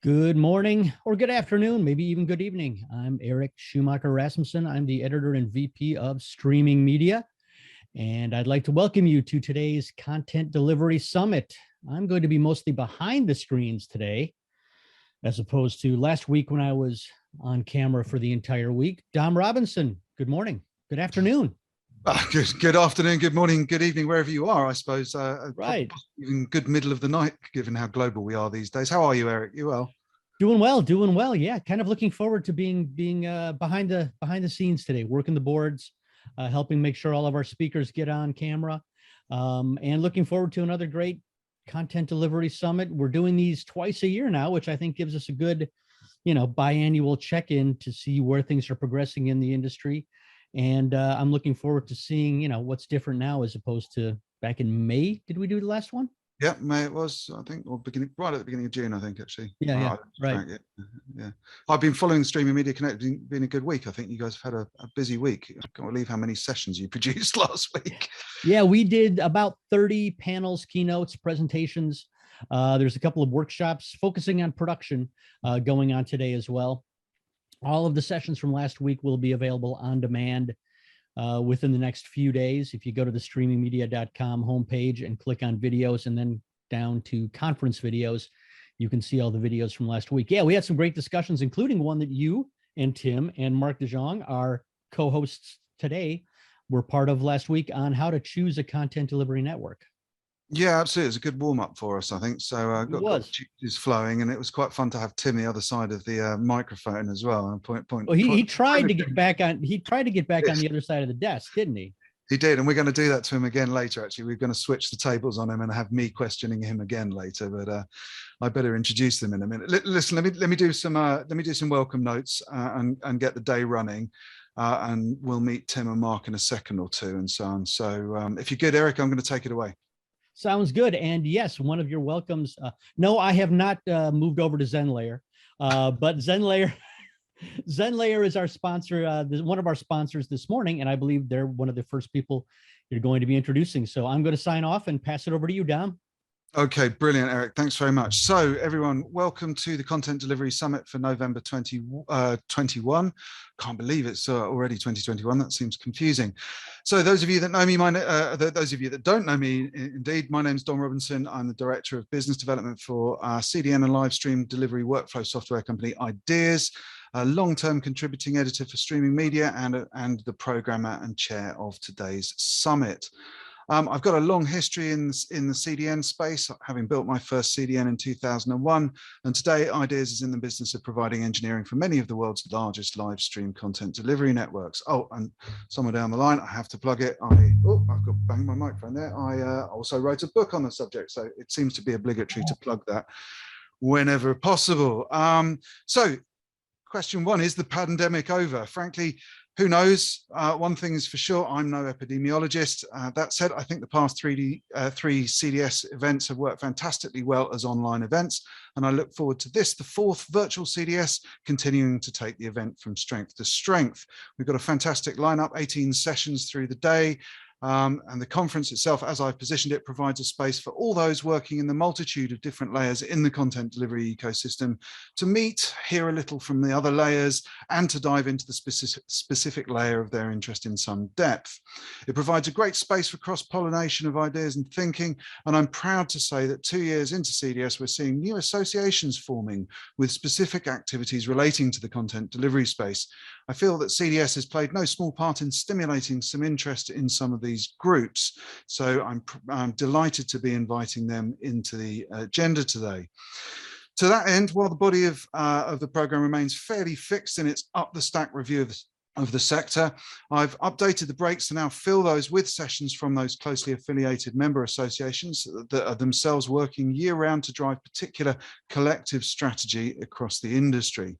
Good morning or good afternoon, maybe even good evening. I'm Eric Schumacher Rasmussen. I'm the editor and VP of Streaming Media, and I'd like to welcome you to today's Content Delivery Summit. I'm going to be mostly behind the screens today, as opposed to last week when I was on camera for the entire week. Dom Robinson, good morning, good afternoon. Good afternoon, good morning, good evening, wherever you are, I suppose. Right. Even good middle of the night, given how global we are these days. How are you, Eric? You well? Doing well. Yeah, kind of looking forward to being behind the scenes today, working the boards, helping make sure all of our speakers get on camera, and looking forward to another great content delivery summit. We're doing these twice a year now, which I think gives us a good, biannual check-in to see where things are progressing in the industry. And I'm looking forward to seeing, what's different now as opposed to back in May. Did we do the last one? Yeah, May it was, I think, or right at the beginning of June, I think, actually. Yeah, right. Yeah. I've been following Streaming Media Connect. It's been a good week. I think you guys have had a busy week. I can't believe how many sessions you produced last week. Yeah, we did about 30 panels, keynotes, presentations. There's a couple of workshops focusing on production going on today as well. All of the sessions from last week will be available on demand within the next few days. If you go to the streamingmedia.com homepage and click on videos and then down to conference videos, you can see all the videos from last week. Yeah, we had some great discussions, including one that you and Tim and Mark DeJong, our co-hosts today, were part of last week on how to choose a content delivery network. Yeah, absolutely. It was a good warm up for us, I think. So got the juices flowing, and it was quite fun to have Tim the other side of the microphone as well. Well, he tried to get back on. He tried to get back on the other side of the desk, didn't he? He did, and we're going to do that to him again later. Actually, we're going to switch the tables on him and have me questioning him again later. But I better introduce them in a minute. Listen, let me do some welcome notes and get the day running. And we'll meet Tim and Mark in a second or two, and so on. So if you're good, Eric, I'm going to take it away. Sounds good. And yes, one of your welcomes. No, I have not moved over to Zenlayer, but Zenlayer is our sponsor, one of our sponsors this morning, and I believe they're one of the first people you're going to be introducing. So I'm going to sign off and pass it over to you, Dom. Okay, brilliant, Eric. Thanks very much. So everyone, welcome to the Content Delivery Summit for November 2021. Can't believe it's already 2021. That seems confusing. So those of you that know me, those of you that don't know me, indeed, my name is Dom Robinson. I'm the Director of Business Development for CDN and live stream delivery workflow software company Ideas, a long-term contributing editor for Streaming Media and the programmer and chair of today's summit. I've got a long history in the CDN space, having built my first CDN in 2001, and today Ideas is in the business of providing engineering for many of the world's largest live stream content delivery networks. Oh, and somewhere down the line, I have to plug it. I've got to bang my microphone there. I also wrote a book on the subject, so it seems to be obligatory to plug that whenever possible. So question one, is the pandemic over? Frankly, who knows? One thing is for sure, I'm no epidemiologist. That said, I think the past three CDS events have worked fantastically well as online events, and I look forward to this, the fourth virtual CDS, continuing to take the event from strength to strength. We've got a fantastic lineup, 18 sessions through the day. And the conference itself, as I've positioned it, provides a space for all those working in the multitude of different layers in the content delivery ecosystem to meet, hear a little from the other layers, and to dive into the specific layer of their interest in some depth. It provides a great space for cross-pollination of ideas and thinking, and I'm proud to say that 2 years into CDS, we're seeing new associations forming with specific activities relating to the content delivery space. I feel that CDS has played no small part in stimulating some interest in some of these groups. So I'm delighted to be inviting them into the agenda today. To that end, while the body of the program remains fairly fixed in its up the stack review of the sector, I've updated the breaks to now fill those with sessions from those closely affiliated member associations that are themselves working year round to drive particular collective strategy across the industry.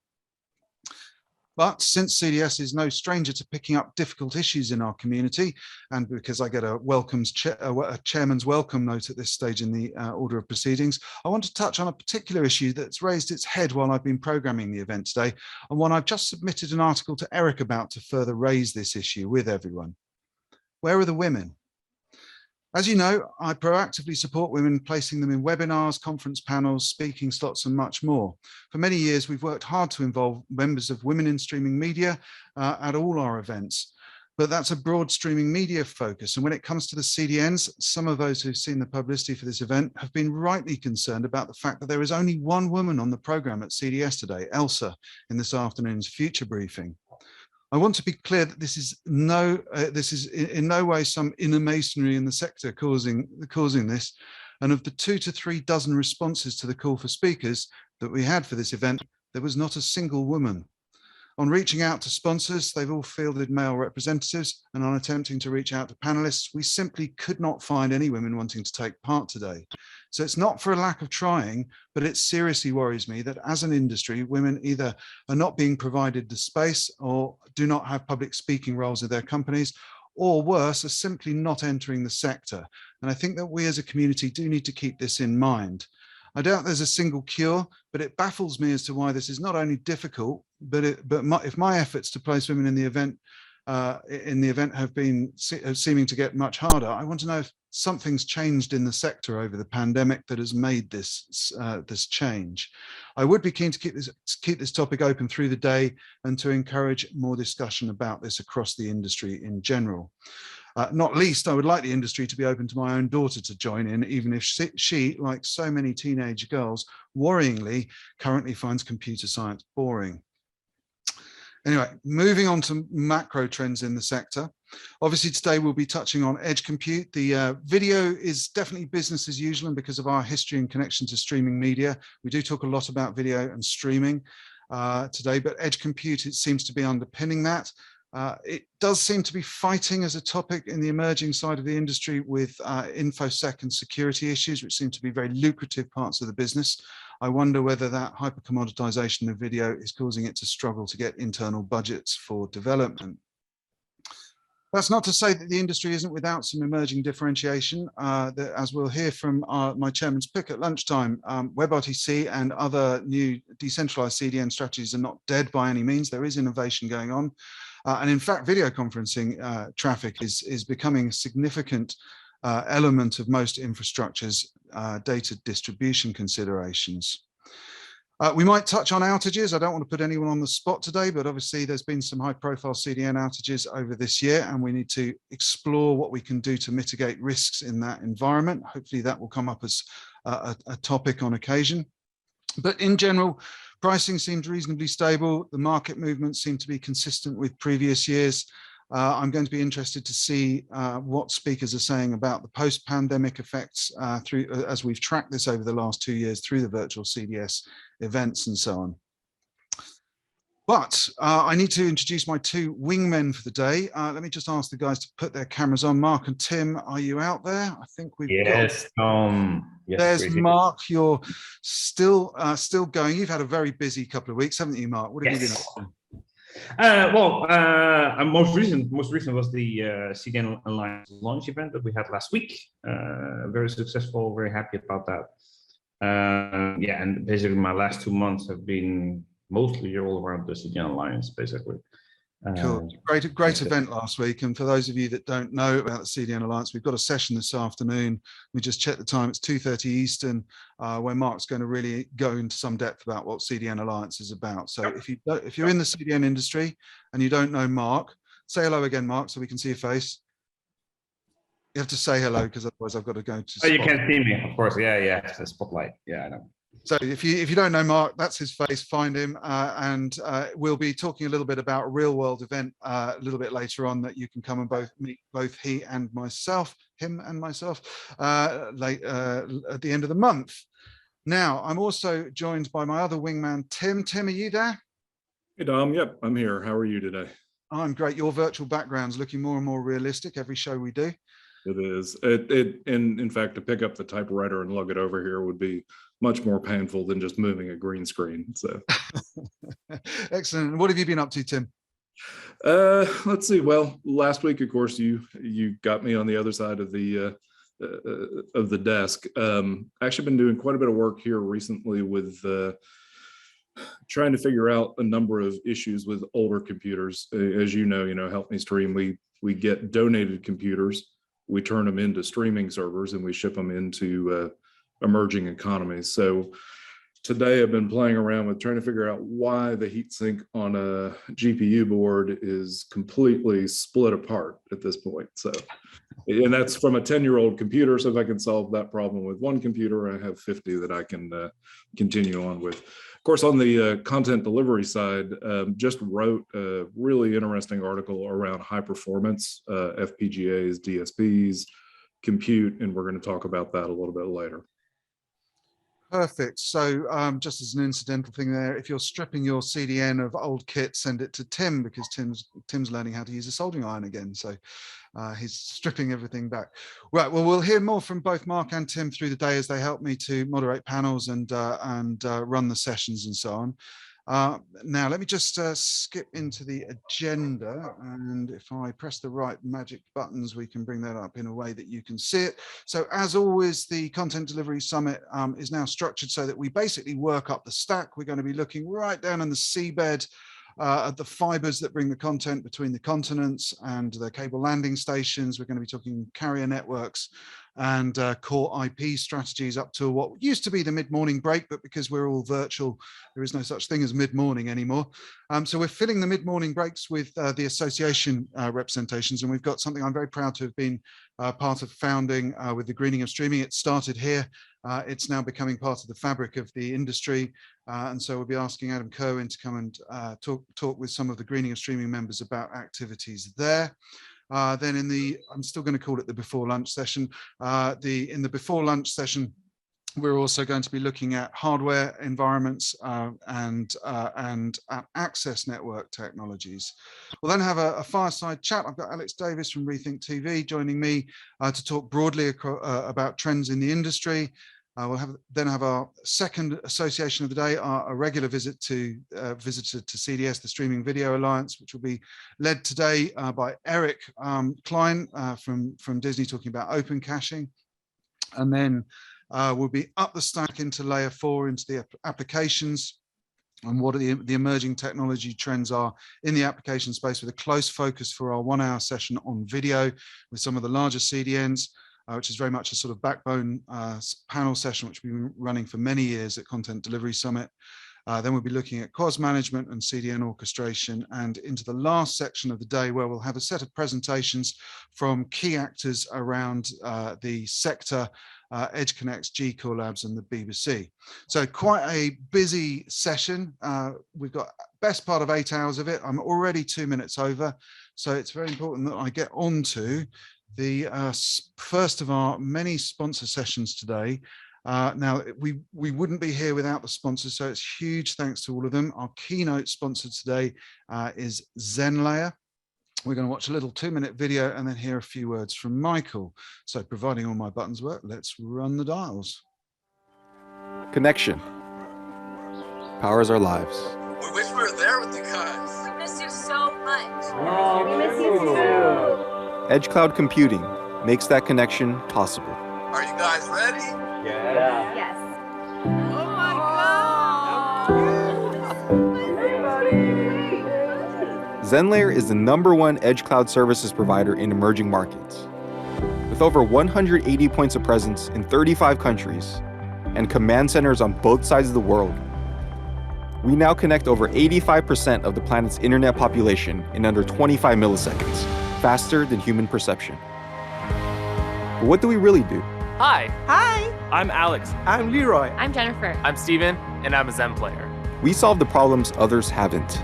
But since CDS is no stranger to picking up difficult issues in our community, and because I get a chairman's welcome note at this stage in the order of proceedings, I want to touch on a particular issue that's raised its head while I've been programming the event today, and one I've just submitted an article to Eric about to further raise this issue with everyone. Where are the women? As you know, I proactively support women, placing them in webinars, conference panels, speaking slots, and much more. For many years, we've worked hard to involve members of women in streaming media at all our events. But that's a broad streaming media focus. And when it comes to the CDNs, some of those who've seen the publicity for this event have been rightly concerned about the fact that there is only one woman on the program at CDS today, Elsa, in this afternoon's future briefing. I want to be clear that this is in no way some inner masonry in the sector causing this. And of the 2 to 3 dozen responses to the call for speakers that we had for this event, there was not a single woman. On reaching out to sponsors, they've all fielded male representatives, and on attempting to reach out to panelists, we simply could not find any women wanting to take part today. So it's not for a lack of trying, but it seriously worries me that as an industry, women either are not being provided the space or do not have public speaking roles in their companies, or worse, are simply not entering the sector. And I think that we as a community do need to keep this in mind. I doubt there's a single cure, but it baffles me as to why this is not only difficult, but if my efforts to place women in the event have been seeming to get much harder, I want to know if something's changed in the sector over the pandemic that has made this change. I would be keen to keep this topic open through the day and to encourage more discussion about this across the industry in general. Not least, I would like the industry to be open to my own daughter to join in, even if she, like so many teenage girls, worryingly, currently finds computer science boring. Anyway, moving on to macro trends in the sector. Obviously, today we'll be touching on edge compute. The video is definitely business as usual, and because of our history and connection to streaming media, we do talk a lot about video and streaming today, but edge compute, it seems to be underpinning that. It does seem to be fighting as a topic in the emerging side of the industry with infosec and security issues, which seem to be very lucrative parts of the business. I wonder whether that hyper-commoditization of video is causing it to struggle to get internal budgets for development. That's not to say that the industry isn't without some emerging differentiation. As we'll hear from my chairman's pick at lunchtime, WebRTC and other new decentralized CDN strategies are not dead by any means. There is innovation going on. And in fact, video conferencing traffic is becoming a significant element of most infrastructure's data distribution considerations. We might touch on outages. I don't want to put anyone on the spot today, but obviously there's been some high-profile CDN outages over this year, and we need to explore what we can do to mitigate risks in that environment. Hopefully that will come up as a topic on occasion. But in general, pricing seems reasonably stable. The market movements seem to be consistent with previous years. I'm going to be interested to see what speakers are saying about the post-pandemic effects as we've tracked this over the last 2 years through the virtual CDS events and so on. But I need to introduce my 2 wingmen for the day. Let me just ask the guys to put their cameras on. Mark and Tim, are you out there? I think we've got. Yes, There's crazy. Mark. You're still going. You've had a very busy couple of weeks, haven't you, Mark? What have you been up to? Most recent was the CDN Alliance launch event that we had last week. Very successful, very happy about that. Yeah, and basically my last 2 months have been mostly all around the CDN Alliance, basically. Cool. Great event last week. And for those of you that don't know about the CDN Alliance, we've got a session this afternoon. We just checked the time. It's 2:30 Eastern, where Mark's going to really go into some depth about what CDN Alliance is about. So if you're in the CDN industry and you don't know Mark, say hello again, Mark, so we can see your face. You have to say hello because otherwise I've got to go to. Oh, you can't see me, of course. Yeah, it's the spotlight. Yeah, I know. So if you don't know Mark, that's his face, find him. And we'll be talking a little bit about a real world event a little bit later on that you can come and meet both him and myself, at the end of the month. Now, I'm also joined by my other wingman, Tim. Tim, are you there? Hey, Dom. Yep, I'm here. How are you today? I'm great. Your virtual background's looking more and more realistic every show we do. It is. In fact, to pick up the typewriter and lug it over here would be much more painful than just moving a green screen. So, excellent. What have you been up to, Tim? Let's see. Well, last week, of course, you got me on the other side of the desk. Actually, been doing quite a bit of work here recently with trying to figure out a number of issues with older computers. As you know, Help Me Stream, we get donated computers. we turn them into streaming servers and we ship them into emerging economies. So today I've been playing around with trying to figure out why the heatsink on a GPU board is completely split apart at this point. So, and that's from a 10-year-old computer. So if I can solve that problem with one computer, I have 50 that I can continue on with. Of course, on the content delivery side, just wrote a really interesting article around high performance FPGAs, DSPs, compute, and we're going to talk about that a little bit later. Perfect. So just as an incidental thing there, if you're stripping your CDN of old kit, send it to Tim, because Tim's learning how to use a soldering iron again. So he's stripping everything back. Right. Well, we'll hear more from both Mark and Tim through the day as they help me to moderate panels and run the sessions and so on. Now, let me just skip into the agenda, and if I press the right magic buttons, we can bring that up in a way that you can see it. So as always, the Content Delivery Summit is now structured so that we basically work up the stack. We're going to be looking right down in the seabed at the fibers that bring the content between the continents and the cable landing stations. We're going to be talking carrier networks and core IP strategies up to what used to be the mid-morning break, but because we're all virtual, there is no such thing as mid-morning anymore. So we're filling the mid-morning breaks with the association representations, and we've got something I'm very proud to have been part of founding with the greening of streaming. It started here. It's now becoming part of the fabric of the industry. And so we'll be asking Adam Kerwin to come and talk with some of the greening of streaming members about activities there. Then in the, I'm still going to call it the before lunch session. In the before lunch session, we're also going to be looking at hardware environments and access network technologies. We'll then have a fireside chat. I've got Alex Davis from Rethink TV joining me to talk broadly about trends in the industry. We'll then have our second association of the day, a regular visitor to CDS, the Streaming Video Alliance, which will be led today by Eric Klein from Disney, talking about open caching. And then we'll be up the stack into layer 4, into the applications, and what are the emerging technology trends are in the application space, with a close focus for our 1-hour session on video with some of the larger CDNs. Which is very much a sort of backbone panel session, which we've been running for many years at Content Delivery Summit. Then we'll be looking at COS management and CDN orchestration, and into the last section of the day, where we'll have a set of presentations from key actors around the sector, EdgeConneX, G-Core Labs, and the BBC. So quite a busy session. We've got best part of 8 hours of it. I'm already 2 minutes over, so it's very important that I get on to the first of our many sponsor sessions today. Now, we wouldn't be here without the sponsors, so it's huge thanks to all of them. Our keynote sponsor today is Zenlayer. We're going to watch a little 2-minute video and then hear a few words from Michael. So providing all my buttons work, let's run the dials. Connection powers our lives. We wish we were there with you guys. We miss you so much. Oh, we miss you too. Edge cloud computing makes that connection possible. Are you guys ready? Yeah. Yes. Oh my God! Zenlayer is the #1 edge cloud services provider in emerging markets. With over 180 points of presence in 35 countries and command centers on both sides of the world, we now connect over 85% of the planet's internet population in under 25 milliseconds, faster than human perception. But what do we really do? Hi, Hi. I'm Alex. I'm Leroy. I'm Jennifer. I'm Steven, and I'm a Zen player. We solve the problems others haven't.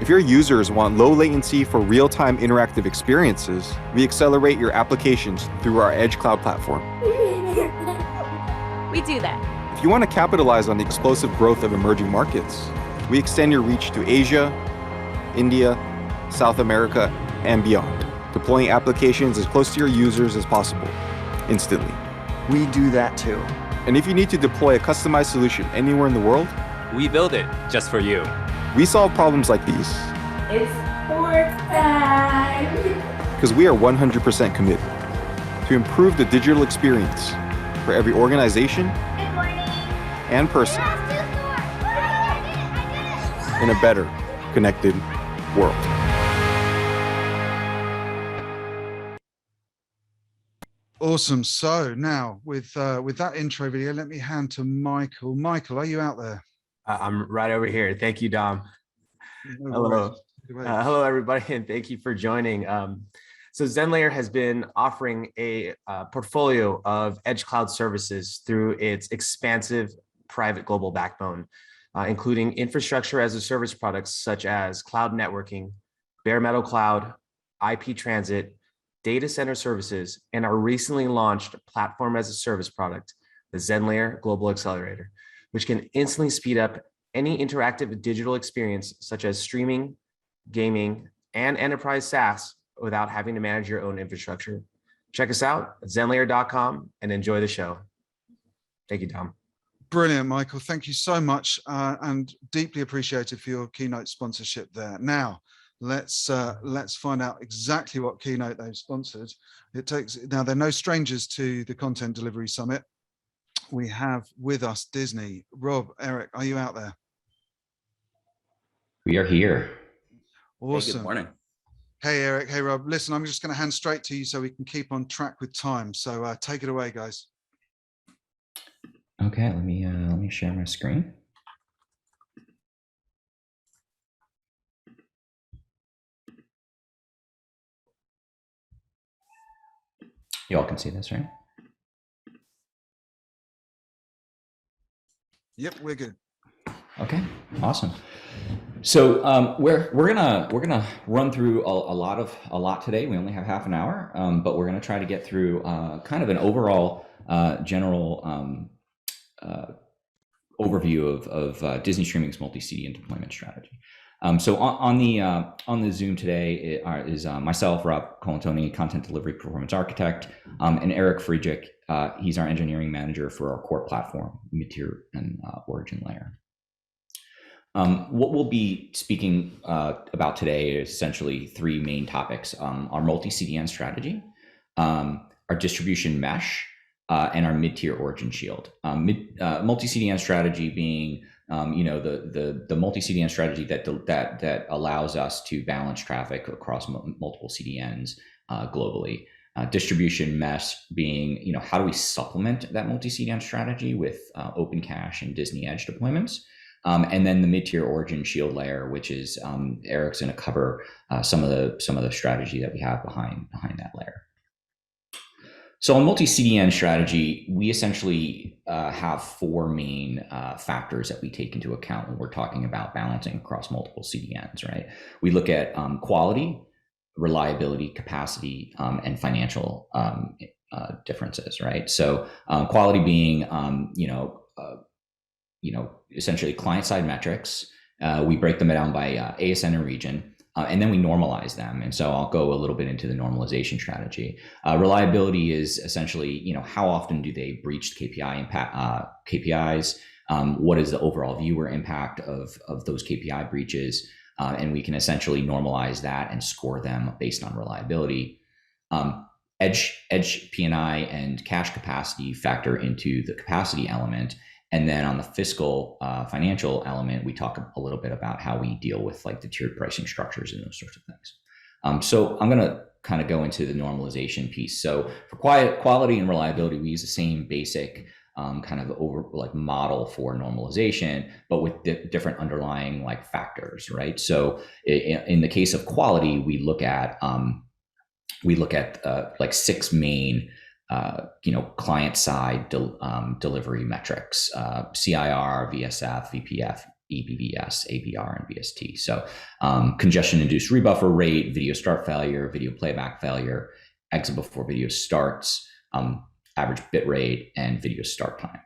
If your users want low latency for real-time interactive experiences, we accelerate your applications through our Edge Cloud platform. We do that. If you want to capitalize on the explosive growth of emerging markets, we extend your reach to Asia, India, South America, and beyond, deploying applications as close to your users as possible, instantly. We do that too. And if you need to deploy a customized solution anywhere in the world, We build it just for you. we solve problems like these It's sports time! because we are 100% committed to improve the digital experience for every organization Good morning! and person I did it! in a better connected world. Awesome. So now with that intro video, let me hand to Michael. Michael, are you out there? I'm right over here. Thank you, Dom. No Hello. worries. Hello, everybody, and thank you for joining. So Zenlayer has been offering a portfolio of edge cloud services through its expansive private global backbone, including infrastructure as a service products such as cloud networking, bare metal cloud, IP transit, data center services, and our recently launched platform as a service product, the Zenlayer Global Accelerator, which can instantly speed up any interactive digital experience such as streaming, gaming, and enterprise SaaS without having to manage your own infrastructure. Check us out at zenlayer.com and enjoy the show. Thank you, Tom. Brilliant, Michael. Thank you so much, and deeply appreciated for your Keynote sponsorship there. Now, let's find out exactly what Keynote they've sponsored. Now, they're no strangers to the Content Delivery Summit. We have with us Disney. Rob, Eric, are you out there? We are here. Awesome. Hey, good morning. Hey, Eric. Hey, Rob. Listen, I'm just going to hand straight to you so we can keep on track with time. So take it away, guys. Okay, let me share my screen. You all can see this, right? Yep, we're good. Okay, awesome. So we're gonna run through a lot today. We only have half an hour, but we're gonna try to get through kind of an overall general overview of Disney Streaming's multi-CDN deployment strategy. So on the Zoom today is myself, Rob Colantuoni, Content Delivery Performance Architect, and Eric Friedrich. He's our engineering manager for our core platform, mid-tier and origin layer. What we'll be speaking about today is essentially three main topics: our multi-CDN strategy, our distribution mesh, and our mid-tier origin shield. Multi-CDN strategy being the multi-CDN strategy that allows us to balance traffic across multiple CDNs globally. Distribution mesh being, how do we supplement that multi-CDN strategy with open cache and Disney Edge deployments? And then the mid-tier origin shield layer, which is Eric's going to cover some of the strategy that we have behind that layer. So on multi-CDN strategy, we essentially have four main factors that we take into account when we're talking about balancing across multiple CDNs, right? We look at quality, reliability, capacity, and financial differences, right? So quality being, essentially client-side metrics. We break them down by ASN and region. And then we normalize them. And so I'll go a little bit into the normalization strategy. Reliability is essentially, how often do they breach the KPIs? What is the overall viewer impact of those KPI breaches? And we can essentially normalize that and score them based on reliability. Edge P&I and cache capacity factor into the capacity element. And then on the fiscal financial element, we talk a little bit about how we deal with like the tiered pricing structures and those sorts of things. So I'm going to kind of go into the normalization piece. So for quality and reliability, we use the same basic kind of model for normalization, but with different underlying factors, right? So in the case of quality, we look at six main client-side delivery metrics: CIR, VSF, VPF, EBVS, ABR, and VST. So congestion-induced rebuffer rate, video start failure, video playback failure, exit before video starts, average bit rate, and video start time.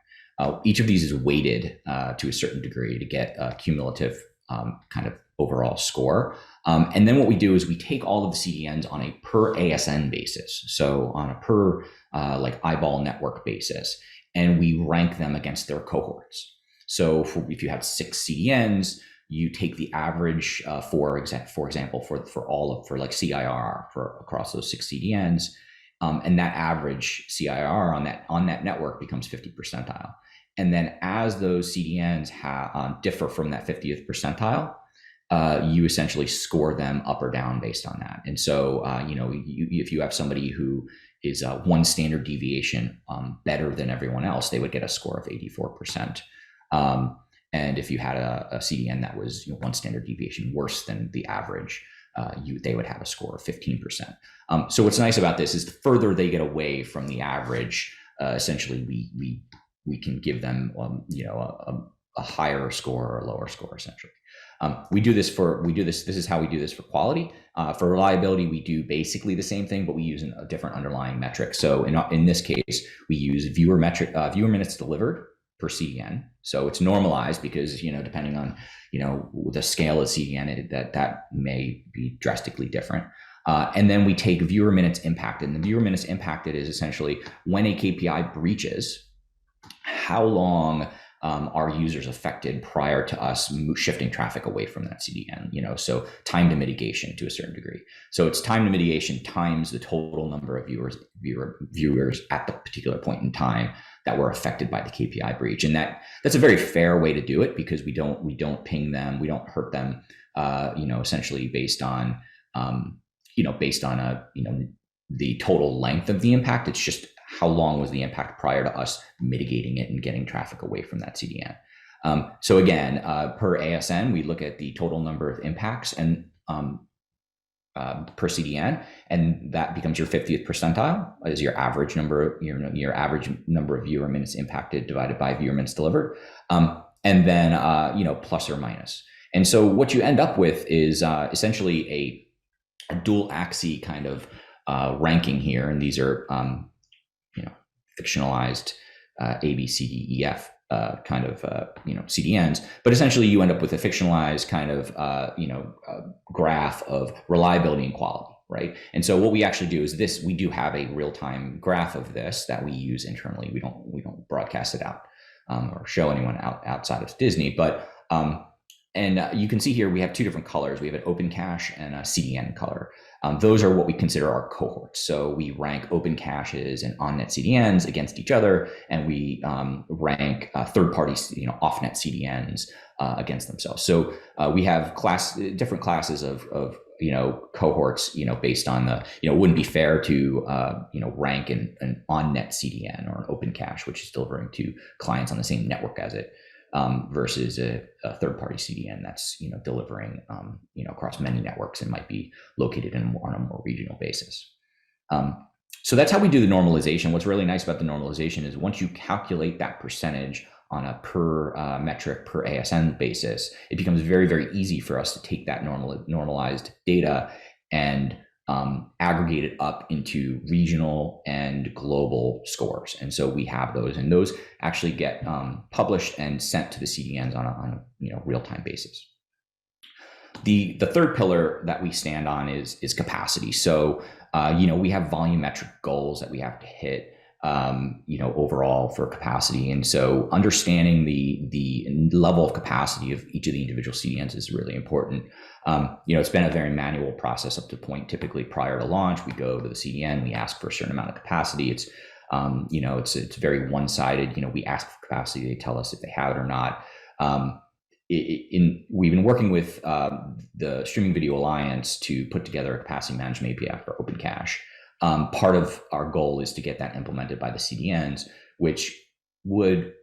Each of these is weighted to a certain degree to get a cumulative kind of overall score. And then what we do is we take all of the CDNs on a per ASN basis. So on a per eyeball network basis, and we rank them against their cohorts. So if you have 6 CDNs, you take the average for example, for CIR for across those 6 CDNs, and that average CIR on that network becomes 50th percentile. And then as those CDNs differ from that 50th percentile, you essentially score them up or down based on that. And so, if you have somebody who is one standard deviation better than everyone else, they would get a score of 84%. And if you had a CDN that was one standard deviation worse than the average, they would have a score of 15%. So what's nice about this is the further they get away from the average, essentially we can give them a higher score or a lower score essentially. This is how we do this for quality. For reliability, we do basically the same thing, but we use a different underlying metric. So in this case, we use viewer minutes delivered per CDN. So it's normalized because, depending on, the scale of CDN, that may be drastically different. And then we take viewer minutes impacted, and the viewer minutes impacted is essentially when a KPI breaches, how long are users affected prior to us shifting traffic away from that CDN, so time to mitigation to a certain degree. So it's time to mitigation times the total number of viewers at the particular point in time that were affected by the KPI breach. And that's a very fair way to do it, because we don't ping them, we don't hurt them, essentially based on, the total length of the impact. It's just how long was the impact prior to us mitigating it and getting traffic away from that CDN. So again, per ASN, we look at the total number of impacts and per CDN, and that becomes your 50th percentile is your average number, your average number of viewer minutes impacted divided by viewer minutes delivered, and then plus or minus. And so what you end up with is essentially a dual axis kind of ranking here, and these are fictionalized A, B, C, D, E, F kind of CDNs, but essentially you end up with a fictionalized kind of graph of reliability and quality, right? And so what we actually do is we do have a real-time graph of this that we use internally. We don't broadcast it out or show anyone outside of Disney, but and you can see here we have two different colors. We have an open cache and a CDN color. Those are what we consider our cohorts. So we rank open caches and on-net CDNs against each other, and we rank third-party, off-net CDNs against themselves. So we have different classes of cohorts, based on it wouldn't be fair to rank an on-net CDN or an open cache, which is delivering to clients on the same network as it. Versus a third-party CDN that's delivering across many networks and might be located on a more regional basis. So that's how we do the normalization. What's really nice about the normalization is once you calculate that percentage on a per metric per ASN basis, it becomes very, very easy for us to take that normalized data and aggregate it up into regional and global scores. And so we have those, and those actually get published and sent to the CDNs on a real-time basis. The third pillar that we stand on is capacity. So we have volumetric goals that we have to hit overall for capacity. And so understanding the level of capacity of each of the individual CDNs is really important. It's been a very manual process up to the point. Typically prior to launch, we go to the CDN, we ask for a certain amount of capacity. It's very one-sided. We ask for capacity, they tell us if they have it or not. We've been working with the Streaming Video Alliance to put together a capacity management API for Open Cache. Part of our goal is to get that implemented by the CDNs, which would,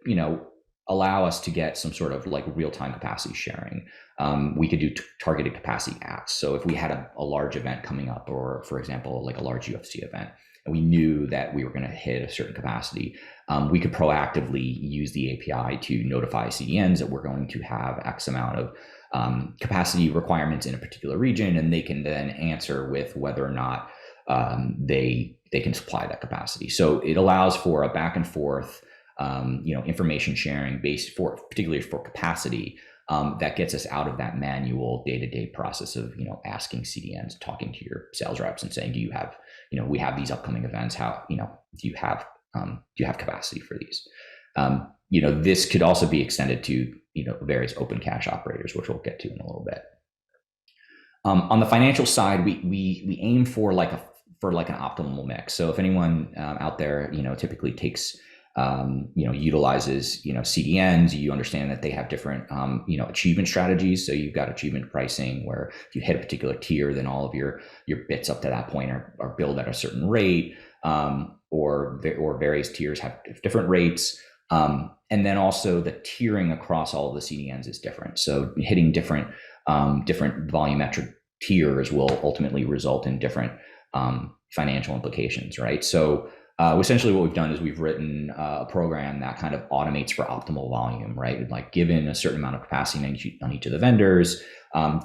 allow us to get some sort of like real-time capacity sharing. We could do targeted capacity acts. So if we had a large event coming up, or for example, like a large UFC event, and we knew that we were going to hit a certain capacity, we could proactively use the API to notify CDNs that we're going to have X amount of capacity requirements in a particular region, and they can then answer with whether or not they can supply that capacity. So it allows for a back and forth, information sharing particularly for capacity, that gets us out of that manual day-to-day process of, asking CDNs, talking to your sales reps and saying, do you have, we have these upcoming events. How, do you have capacity for these? This could also be extended to, various open cache operators, which we'll get to in a little bit. On the financial side, we aim for an optimal mix. So if anyone out there, typically takes, utilizes, CDNs, you understand that they have different, achievement strategies. So you've got achievement pricing where if you hit a particular tier, then all of your bits up to that point are billed at a certain rate. or various tiers have different rates. And then also the tiering across all of the CDNs is different. So hitting different volumetric tiers will ultimately result in different financial implications, right? So essentially what we've done is we've written a program that kind of automates for optimal volume, right? Like given a certain amount of capacity on each of the vendors,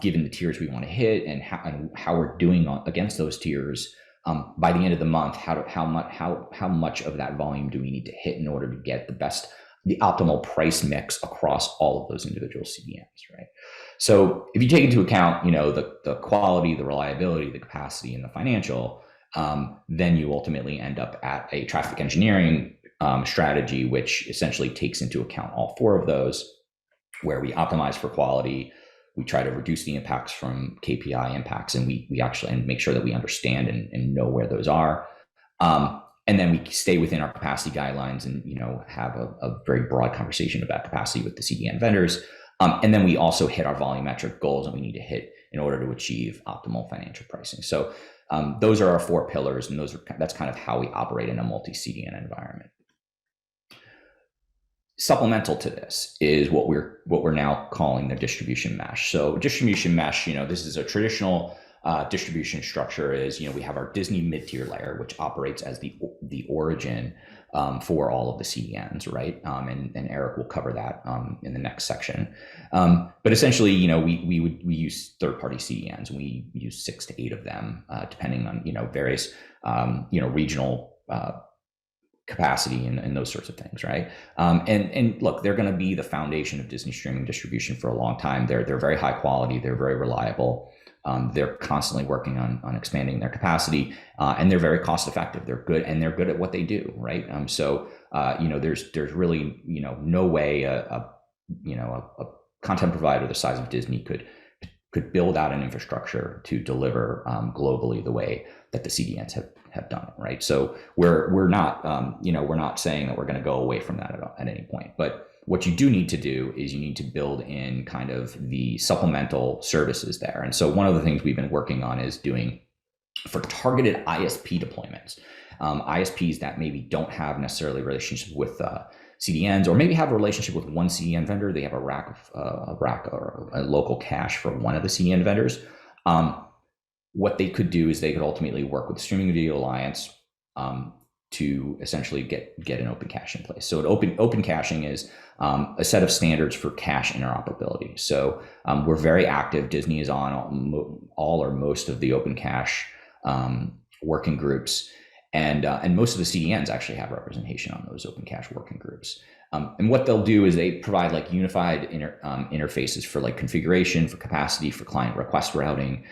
given the tiers we want to hit and how we're doing against those tiers, by the end of the month, how much of that volume do we need to hit in order to get the optimal price mix across all of those individual CDNs, right? So if you take into account, the quality, the reliability, the capacity, and the financial, then you ultimately end up at a traffic engineering strategy, which essentially takes into account all four of those, where we optimize for quality, we try to reduce the impacts from KPI impacts, and we actually make sure that we understand and know where those are. And then we stay within our capacity guidelines and have a very broad conversation about capacity with the CDN vendors. And then we also hit our volumetric goals that we need to hit in order to achieve optimal financial pricing. So those are our four pillars, and that's kind of how we operate in a multi-CDN environment. Supplemental to this is what we're now calling the distribution mesh. So distribution mesh, this is a traditional distribution structure. Is we have our Disney mid-tier layer, which operates as the origin for all of the CDNs, right? And Eric will cover that in the next section. But essentially, we use third-party CDNs, and we use 6 to 8 of them, depending on various regional capacity and those sorts of things, right? And look, they're going to be the foundation of Disney streaming distribution for a long time. They're very high quality. They're very reliable. They're constantly working on expanding their capacity, and they're very cost effective. They're good, and they're good at what they do, right? So there's really no way a content provider the size of Disney could build out an infrastructure to deliver globally the way that the CDNs have done it, right? So we're not we're not saying that we're going to go away from that at any point, but what you do need to do is you need to build in kind of the supplemental services there. And so one of the things we've been working on is doing for targeted ISP deployments, ISPs that maybe don't have necessarily relationships with CDNs, or maybe have a relationship with one CDN vendor. They have a rack or a local cache for one of the CDN vendors. What they could do is they could ultimately work with Streaming Video Alliance to essentially get an open cache in place. So open caching is a set of standards for cache interoperability. So we're very active. Disney is on all or most of the open cache working groups, and most of the CDNs actually have representation on those open cache working groups. And what they'll do is they provide like unified interfaces for like configuration, for capacity, for client request routing,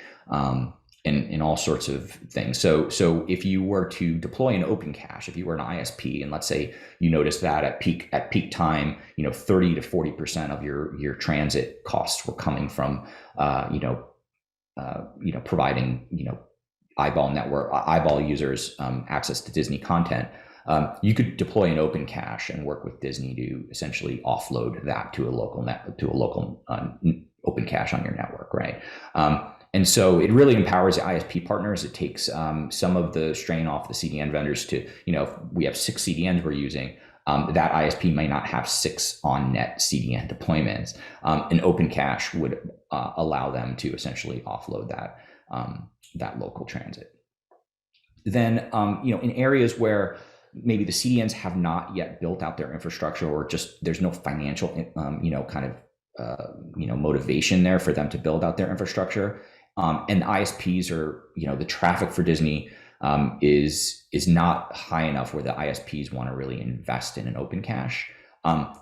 and all sorts of things. So if you were to deploy an open cache, if you were an ISP, and let's say you noticed that at peak time, 30 to 40% of your transit costs were coming from providing eyeball users access to Disney content. You could deploy an open cache and work with Disney to essentially offload that to a local open cache on your network, right? And so it really empowers the ISP partners. It takes some of the strain off the CDN vendors to, if we have 6 CDNs we're using, that ISP may not have 6 on-net CDN deployments. An open cache would allow them to essentially offload that local transit. Then, in areas where maybe the CDNs have not yet built out their infrastructure, or just there's no financial, motivation there for them to build out their infrastructure. And ISPs are, the traffic for Disney is not high enough where the ISPs want to really invest in an open cache.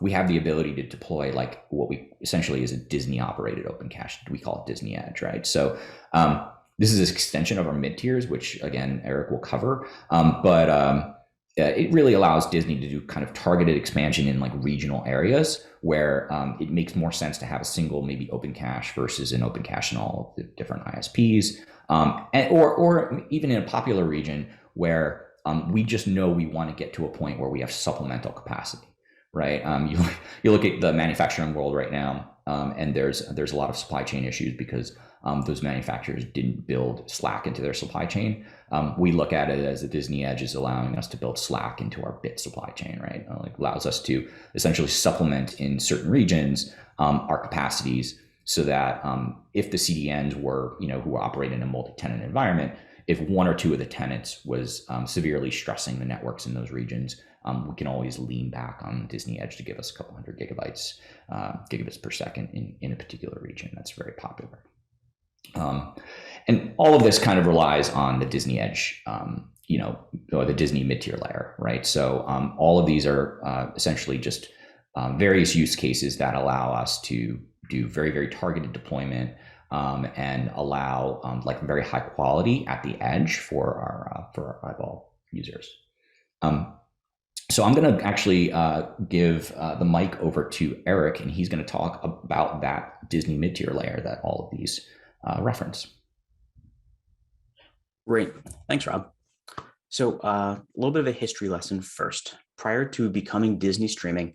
We have the ability to deploy like what we essentially is a Disney operated open cache. We call it Disney Edge, right? So this is an extension of our mid tiers, which again, Eric will cover. But it really allows Disney to do kind of targeted expansion in like regional areas where it makes more sense to have a single maybe open cache versus an open cache in all of the different ISPs, or even in a popular region where we just know we want to get to a point where we have supplemental capacity, right? You look at the manufacturing world right now, and there's a lot of supply chain issues because those manufacturers didn't build Slack into their supply chain. We look at it as the Disney Edge is allowing us to build Slack into our bit supply chain, right? Like allows us to essentially supplement in certain regions our capacities, so that if the CDNs were, who operate in a multi-tenant environment, if one or two of the tenants was severely stressing the networks in those regions, we can always lean back on Disney Edge to give us a couple hundred gigabits per second in a particular region. That's very popular. And all of this kind of relies on the Disney Edge, or the Disney mid-tier layer, right? So all of these are essentially just various use cases that allow us to do very, very targeted deployment and allow like very high quality at the edge for our eyeball users. So I'm going to actually give the mic over to Eric, and he's going to talk about that Disney mid-tier layer that all of these reference. Great. Thanks, Rob. So a little bit of a history lesson first. Prior to becoming Disney Streaming,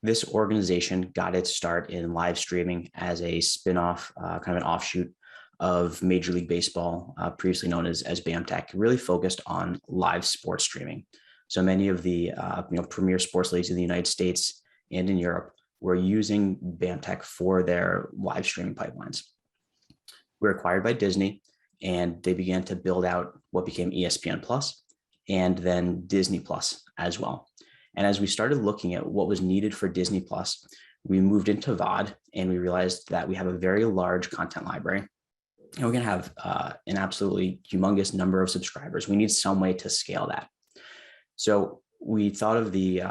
this organization got its start in live streaming as a spin-off, kind of an offshoot of Major League Baseball, previously known as BAMTech, really focused on live sports streaming. So many of the premier sports leagues in the United States and in Europe were using BAMTech for their live streaming pipelines. We were acquired by Disney, and they began to build out what became ESPN Plus and then Disney Plus as well. And as we started looking at what was needed for Disney Plus, we moved into VOD, and we realized that we have a very large content library, and we're going to have an absolutely humongous number of subscribers. We need some way to scale that. So we thought of the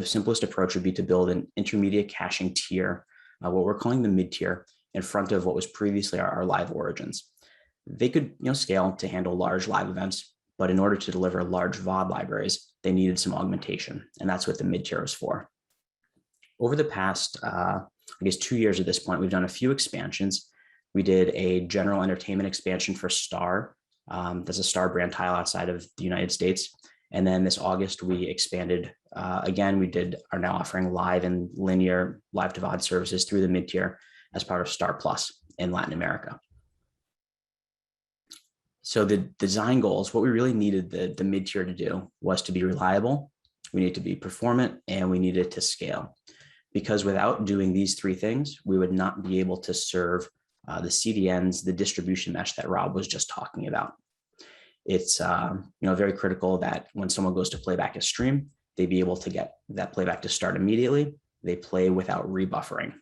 simplest approach would be to build an intermediate caching tier, what we're calling the mid-tier, in front of what was previously our live origins. They could scale to handle large live events, but in order to deliver large VOD libraries, they needed some augmentation, and that's what the mid-tier was for. Over the past, 2 years at this point, we've done a few expansions. We did a general entertainment expansion for Star. That's a Star brand tile outside of the United States. And then this August, we expanded. Again, we are now offering live and linear live to VOD services through the mid-tier as part of Star Plus in Latin America. So the design goals, what we really needed the mid-tier to do was to be reliable, we needed to be performant, and we needed to scale. Because without doing these three things, we would not be able to serve the CDNs, the distribution mesh that Rob was just talking about. It's very critical that when someone goes to play back a stream, they be able to get that playback to start immediately. They play without rebuffering.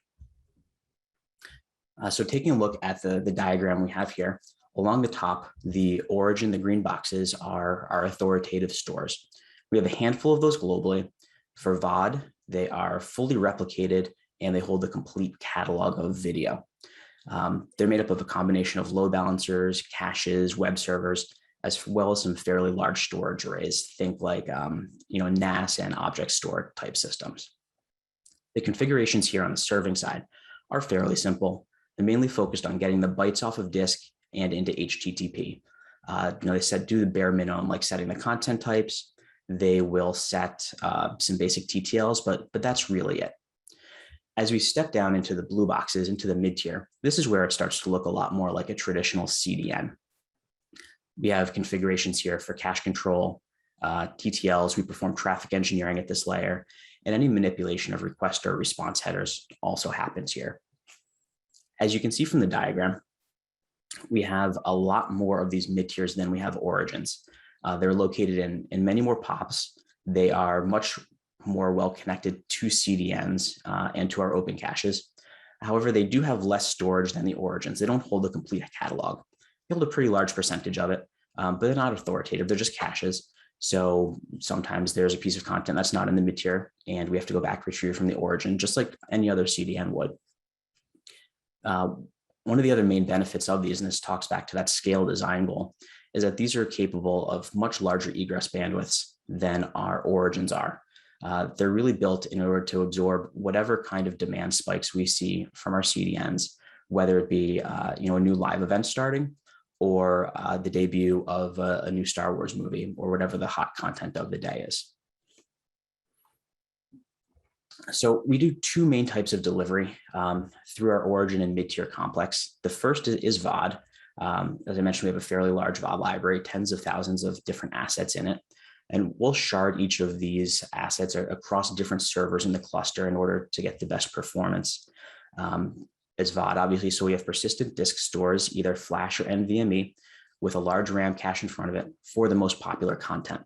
So taking a look at the diagram we have here, along the top, the origin, the green boxes are our authoritative stores. We have a handful of those globally. For VOD, they are fully replicated, and they hold a complete catalog of video. They're made up of a combination of load balancers, caches, web servers, as well as some fairly large storage arrays. Think like NAS and object store type systems. The configurations here on the serving side are fairly simple. They're mainly focused on getting the bytes off of disk and into HTTP. They do the bare minimum, like setting the content types. They will set some basic TTLs, but that's really it. As we step down into the blue boxes, into the mid-tier, this is where it starts to look a lot more like a traditional CDN. We have configurations here for cache control, TTLs. We perform traffic engineering at this layer, and any manipulation of request or response headers also happens here. As you can see from the diagram, we have a lot more of these mid-tiers than we have origins. They're located in many more POPs. They are much more well connected to CDNs and to our open caches. However, they do have less storage than the origins. They don't hold a complete catalog. They hold a pretty large percentage of it, but they're not authoritative. They're just caches. So sometimes there's a piece of content that's not in the mid-tier, and we have to go back retrieve from the origin, just like any other CDN would. One of the other main benefits of these, and this talks back to that scale design goal, is that these are capable of much larger egress bandwidths than our origins are. They're really built in order to absorb whatever kind of demand spikes we see from our CDNs, whether it be a new live event starting or the debut of a new Star Wars movie or whatever the hot content of the day is. So we do two main types of delivery through our origin and mid-tier complex. The first is VOD. As I mentioned, we have a fairly large VOD library, tens of thousands of different assets in it. And we'll shard each of these assets across different servers in the cluster in order to get the best performance. As VOD, obviously, so we have persistent disk stores, either flash or NVMe, with a large RAM cache in front of it for the most popular content.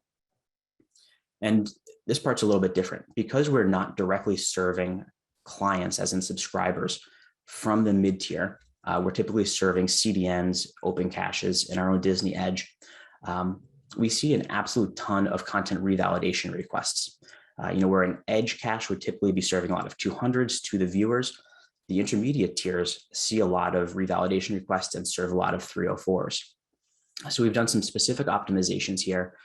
And this part's a little bit different because we're not directly serving clients, as in subscribers, from the mid-tier. We're typically serving CDNs, open caches, and our own Disney Edge. We see an absolute ton of content revalidation requests. Where an Edge cache would typically be serving a lot of 200s to the viewers, the intermediate tiers see a lot of revalidation requests and serve a lot of 304s. So we've done some specific optimizations here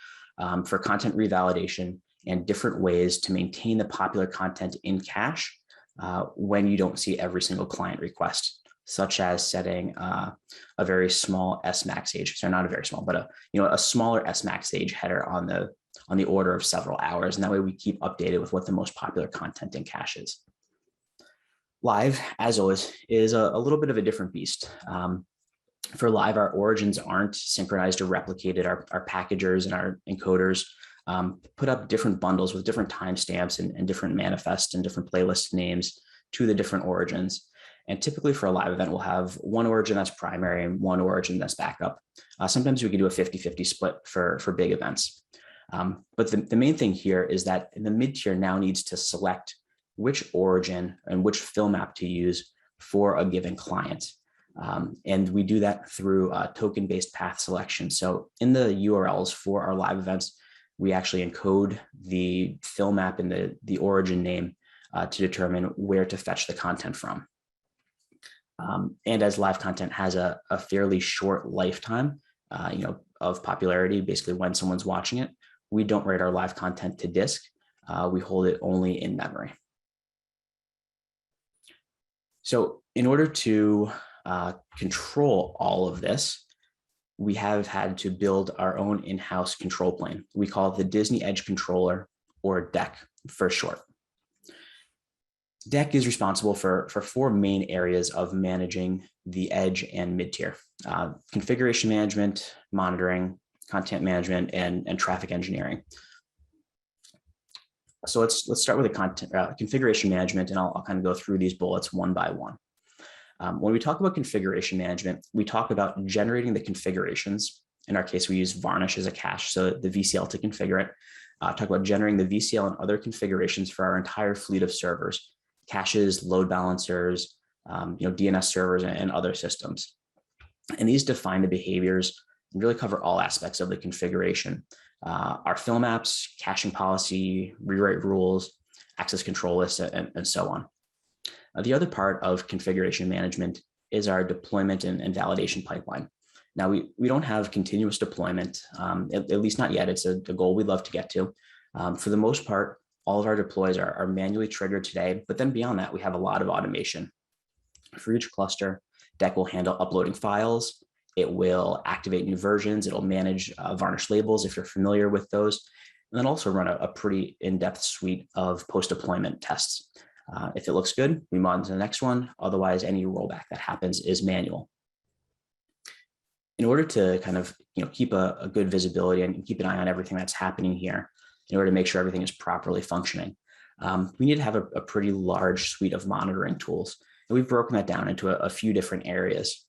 for content revalidation and different ways to maintain the popular content in cache when you don't see every single client request, such as setting a very small SMAX age. So not a very small, but a smaller SMAX age header on the order of several hours. And that way we keep updated with what the most popular content in cache is. Live, as always, is a little bit of a different beast. For live, our origins aren't synchronized or replicated. Our packagers and our encoders put up different bundles with different timestamps and different manifests and different playlist names to the different origins. And typically for a live event, we'll have one origin that's primary and one origin that's backup. Sometimes we can do a 50-50 split for big events. But the main thing here is that the mid-tier now needs to select which origin and which fill map to use for a given client. And we do that through token-based path selection. So in the URLs for our live events, we actually encode the fill map and the origin name to determine where to fetch the content from. And as live content has a fairly short lifetime, of popularity, basically when someone's watching it, we don't write our live content to disk. We hold it only in memory. So in order to control all of this, we have had to build our own in-house control plane. We call it the Disney Edge Controller, or DEC for short. DEC is responsible for four main areas of managing the edge and mid-tier: configuration management, monitoring, content management, and traffic engineering. So let's start with the configuration management, and I'll kind of go through these bullets one by one. When we talk about configuration management, we talk about generating the configurations. In our case, we use Varnish as a cache, so the VCL to configure it. Talk about generating the VCL and other configurations for our entire fleet of servers, caches, load balancers, DNS servers, and other systems. And these define the behaviors and really cover all aspects of the configuration. Our fill maps, caching policy, rewrite rules, access control lists, and so on. The other part of configuration management is our deployment and validation pipeline. Now, we don't have continuous deployment, at least not yet. It's a goal we'd love to get to. For the most part, all of our deploys are manually triggered today, but then beyond that, we have a lot of automation. For each cluster, DEC will handle uploading files. It will activate new versions. It'll manage Varnish labels if you're familiar with those, and then also run a pretty in-depth suite of post-deployment tests. If it looks good, we move on to the next one. Otherwise, any rollback that happens is manual. In order to kind of keep a good visibility and keep an eye on everything that's happening here, in order to make sure everything is properly functioning, we need to have a pretty large suite of monitoring tools. And we've broken that down into a few different areas.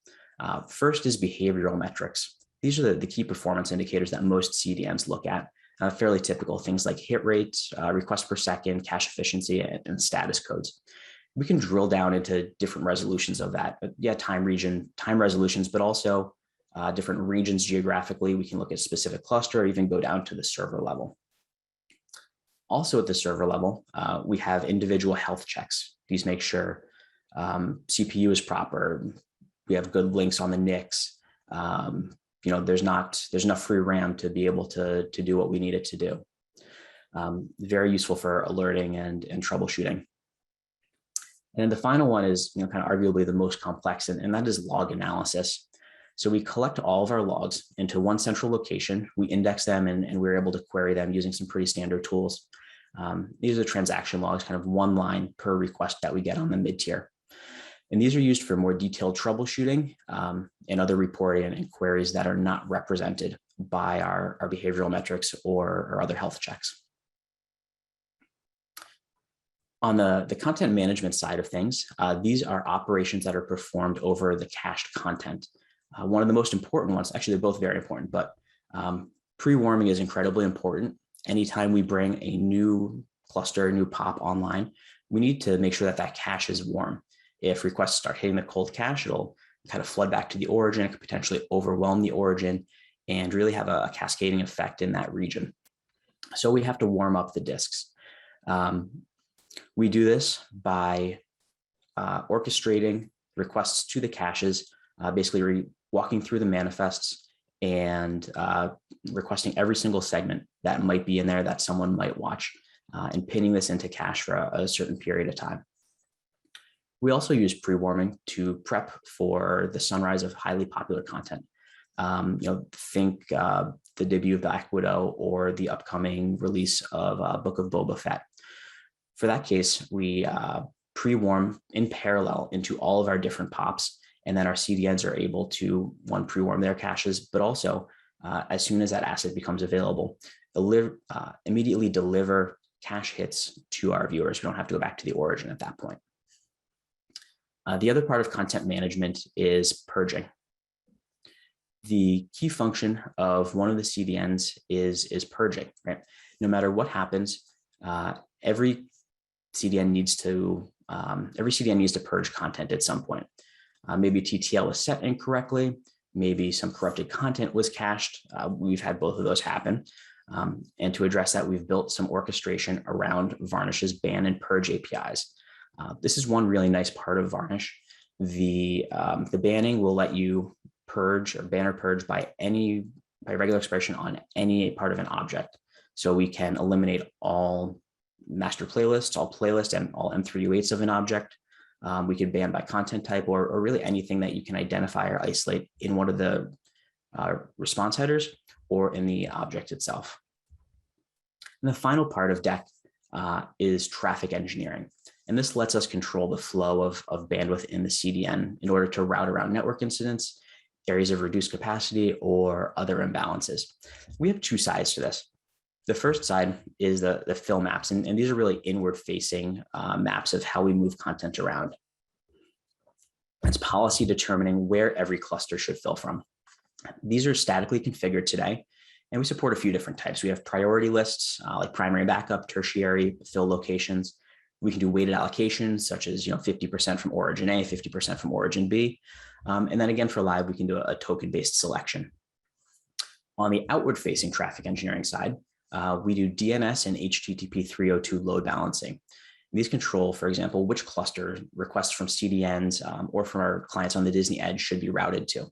First is behavioral metrics. These are the key performance indicators that most CDNs look at. Fairly typical things like hit rate, requests per second, cache efficiency, and status codes. We can drill down into different resolutions of that. Time resolutions, but also different regions geographically. We can look at specific cluster or even go down to the server level. Also at the server level, we have individual health checks. These make sure CPU is proper. We have good links on the NICs. There's enough free RAM to be able to do what we need it to do. Very useful for alerting and troubleshooting. And the final one is kind of arguably the most complex, and that is log analysis. So we collect all of our logs into one central location. We index them, and we're able to query them using some pretty standard tools. These are transaction logs, kind of one line per request that we get on the mid-tier. And these are used for more detailed troubleshooting and other reporting and queries that are not represented by our behavioral metrics or other health checks. On the content management side of things, these are operations that are performed over the cached content. One of the most important ones, actually they're both very important, but pre-warming is incredibly important. Anytime we bring a new cluster, a new POP online, we need to make sure that that cache is warm. If requests start hitting the cold cache, it'll kind of flood back to the origin. It could potentially overwhelm the origin and really have a cascading effect in that region. So we have to warm up the disks. We do this by orchestrating requests to the caches, basically walking through the manifests and requesting every single segment that might be in there that someone might watch and pinning this into cache for a certain period of time. We also use pre-warming to prep for the sunrise of highly popular content. Think the debut of Black Widow or the upcoming release of Book of Boba Fett. For that case, we pre-warm in parallel into all of our different POPs, and then our CDNs are able to, one, pre-warm their caches, but also as soon as that asset becomes available, immediately deliver cache hits to our viewers. We don't have to go back to the origin at that point. The other part of content management is purging. The key function of one of the CDNs is purging, right? No matter what happens, every CDN needs to purge content at some point. Maybe TTL was set incorrectly. Maybe some corrupted content was cached. We've had both of those happen. And to address that, we've built some orchestration around Varnish's ban and purge APIs. This is one really nice part of Varnish. The banning will let you purge or ban or purge by regular expression on any part of an object. So we can eliminate all master playlists, all playlists, and all M3U8s of an object. We could ban by content type or really anything that you can identify or isolate in one of the response headers or in the object itself. And the final part of DEC is traffic engineering. And this lets us control the flow of bandwidth in the CDN in order to route around network incidents, areas of reduced capacity, or other imbalances. We have two sides to this. The first side is the fill maps, and these are really inward-facing maps of how we move content around. It's policy determining where every cluster should fill from. These are statically configured today, and we support a few different types. We have priority lists, like primary backup, tertiary fill locations. We can do weighted allocations, such as 50% from origin A, 50% from origin B. And then again, for live, we can do a token-based selection. On the outward-facing traffic engineering side, we do DNS and HTTP 302 load balancing. These control, for example, which cluster requests from CDNs or from our clients on the Disney Edge should be routed to.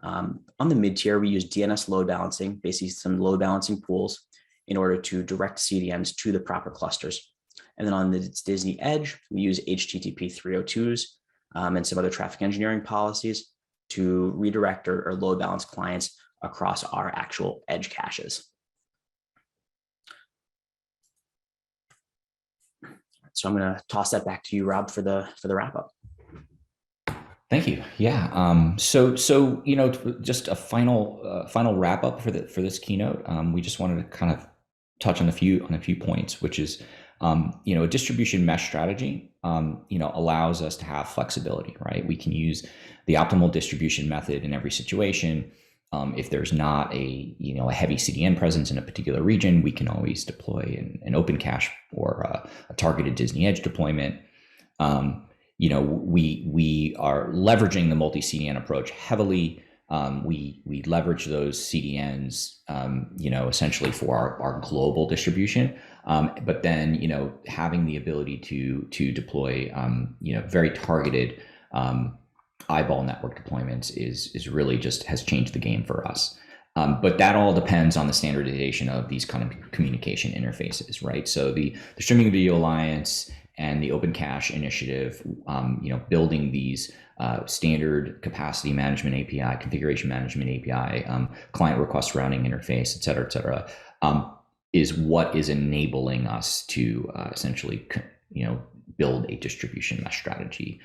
On the mid-tier, we use DNS load balancing, basically some load balancing pools, in order to direct CDNs to the proper clusters. And then on the Disney Edge, we use HTTP 302s and some other traffic engineering policies to redirect or load balance clients across our actual edge caches. So I'm going to toss that back to you, Rob, for the wrap up. Thank you. Yeah. So just a final wrap up for this keynote. We just wanted to kind of touch on a few points, which is a distribution mesh strategy allows us to have flexibility, right? We can use the optimal distribution method in every situation. If there's not a heavy CDN presence in a particular region, we can always deploy an open cache or a targeted Disney Edge deployment. We are leveraging the multi-CDN approach heavily. We leverage those CDNs, essentially for our global distribution. But then, having the ability to deploy, very targeted eyeball network deployments is really just has changed the game for us. But that all depends on the standardization of these kind of communication interfaces, right? So the Streaming Video Alliance and the Open Cache Initiative, building these standard capacity management API, configuration management API, client request routing interface, et cetera, is what is enabling us to essentially, build a distribution mesh strategy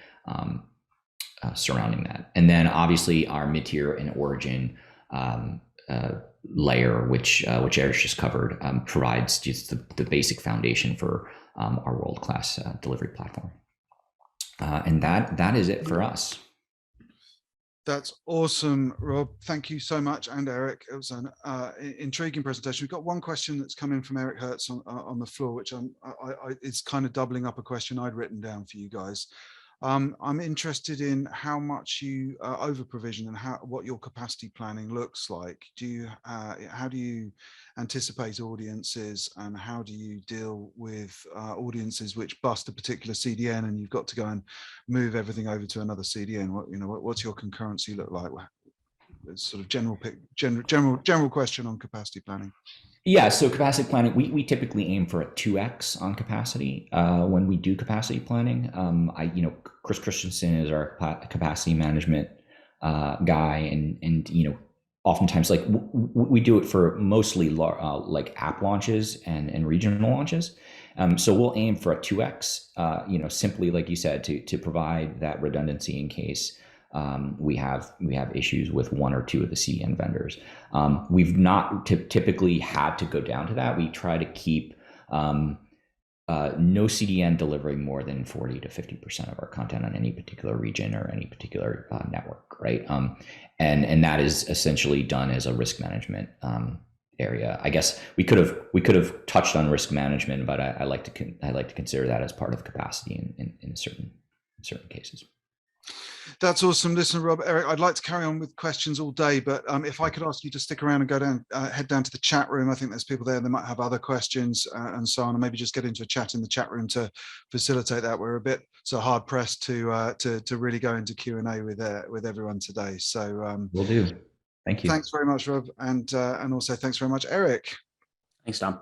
surrounding that. And then obviously our mid-tier and origin layer, which Eric just covered, provides just the basic foundation for our world-class delivery platform. And that is it for us. That's awesome, Rob. Thank you so much, and Eric. It was an intriguing presentation. We've got one question that's come in from Eric Hertz on the floor, which it's kind of doubling up a question I'd written down for you guys. I'm interested in how much you over provision and what your capacity planning looks like. How do you anticipate audiences, and how do you deal with audiences which bust a particular CDN and you've got to go and move everything over to another CDN? What's your concurrency look like? It's sort of general question on capacity planning. Yeah, so capacity planning, we typically aim for a 2x on capacity when we do capacity planning. Chris Christensen is our capacity management guy, and oftentimes we do it for mostly like app launches and regional launches. So we'll aim for a 2x, simply like you said, to provide that redundancy in case we have issues with one or two of the CDN vendors. We've not typically had to go down to that. We try to keep no CDN delivering more than 40 to 50% of our content on any particular region or any particular network, right? And that is essentially done as a risk management area. I guess we could have touched on risk management, but I like to consider that as part of capacity in certain cases. That's awesome. Listen, Rob, Eric, I'd like to carry on with questions all day, but if I could ask you to stick around and go down, head down to the chat room. I think there's people there that might have other questions and so on, and maybe just get into a chat in the chat room to facilitate that. We're a bit so hard pressed to really go into Q&A with everyone today. So will do. Thank you. Thanks very much, Rob, and also thanks very much, Eric. Thanks, Tom.